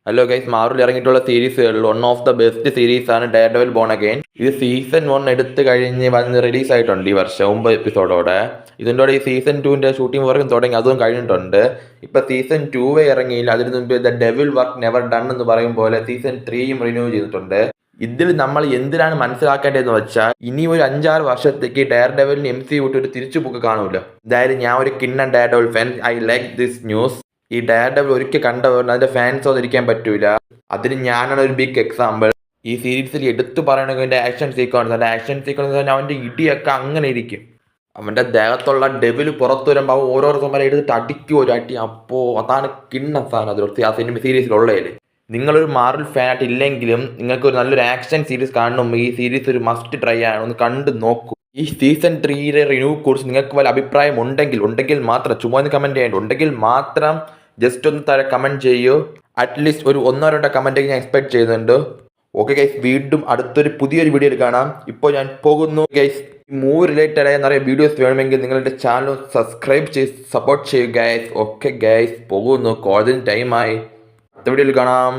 Hello guys, Marvel ഇറങ്ങിയിട്ടുള്ള സീരീസുകളിൽ one of the best series ആണ് ഡെയർ ഡെവിൽ ബോൺ അഗെയിൻ. ഇത് സീസൺ 1 എടുത്ത് കഴിഞ്ഞ് വന്ന് റിലീസ് ആയിട്ടുണ്ട് ഈ വർഷം 9 എപ്പിസോഡോടെ. ഇതിൻ്റെ ഈ സീസൺ 2ന്റെ ഷൂട്ടിംഗ് വർക്കും തുടങ്ങി, അതും കഴിഞ്ഞിട്ടുണ്ട്. ഇപ്പൊ സീസൺ 2 ഇറങ്ങിയില്ല, അതിന് മുമ്പ് the devil work never done എന്ന് പറയും പോലെ സീസൺ 3യും റിന്യൂ ചെയ്തിട്ടുണ്ട്. ഇതിൽ നമ്മൾ എന്തിനാണ് മനസ്സിലാക്കേണ്ടതെന്ന് വെച്ചാൽ, ഇനി ഒരു 5-6 വർഷത്തേക്ക് ഡെയർ ഡെവിലിന് MC വിട്ട് ഒരു തിരിച്ചുപോക്ക് കാണൂല. എന്തായാലും ഞാൻ ഒരു കിണ്ണൻ Daredevil fan, I like this news. ഈ ഡെയർ ഡെവിൽ ഒരിക്കൽ കണ്ടവർ അതിന്റെ ഫാൻസ് ഒന്നിരിക്കാൻ പറ്റൂല. അതിന് ഞാനാണ് ഒരു ബിഗ് എക്സാമ്പിൾ. ഈ സീരീസിൽ എടുത്തു പറയണമെങ്കിൽ ആക്ഷൻ സീക്വൻസ് അവന്റെ ഇടിയൊക്കെ അങ്ങനെ ഇരിക്കും. അവന്റെ ദേഹത്തുള്ള ഡെവിൽ പുറത്തു വരുമ്പോൾ ഓരോ സമയം എടുത്തിട്ട് അടിക്കും ഒരു അടി. അപ്പോ അതാണ് കിണ്ണ സാധനം അതിൽ ആ സിനിമ സീരീസിലുള്ളതിൽ. നിങ്ങളൊരു മാർവൽ ഫാനായിട്ട് ഇല്ലെങ്കിലും നിങ്ങൾക്ക് ഒരു നല്ലൊരു ആക്ഷൻ സീരീസ് കാണുമ്പോൾ ഈ സീരീസ് ഒരു മസ്റ്റ് ട്രൈ ആണ്, ഒന്ന് കണ്ടു നോക്കൂ. ഈ സീസൺ 3യുടെ റിന്യൂ കുറിച്ച് നിങ്ങൾക്ക് വല്ല അഭിപ്രായം ഉണ്ടെങ്കിൽ മാത്രം ചുമ്മാ ഒന്ന് കമന്റ് ചെയ്യേണ്ട, ഉണ്ടെങ്കിൽ മാത്രം ജസ്റ്റ് ഒന്ന് താഴെ കമന്റ് ചെയ്യൂ. അറ്റ്ലീസ്റ്റ് ഒരു 1-2 കമന്റ് ഞാൻ എക്സ്പെക്ട് ചെയ്യുന്നുണ്ട്. ഓക്കെ ഗൈസ്, വീണ്ടും അടുത്തൊരു പുതിയൊരു വീഡിയോയിൽ കാണാം. ഇപ്പോൾ ഞാൻ പോകുന്നു ഗൈസ്. മൂവ് റിലേറ്റഡ് ആയ നിറയെ വീഡിയോസ് വേണമെങ്കിൽ നിങ്ങളുടെ ചാനൽ സബ്സ്ക്രൈബ് ചെയ്ത് സപ്പോർട്ട് ചെയ്യുക ഗൈസ്. ഓക്കെ ഗൈസ്, പോകുന്നു, കോളേജിന് ടൈമായി. അടുത്ത വീഡിയോയിൽ കാണാം.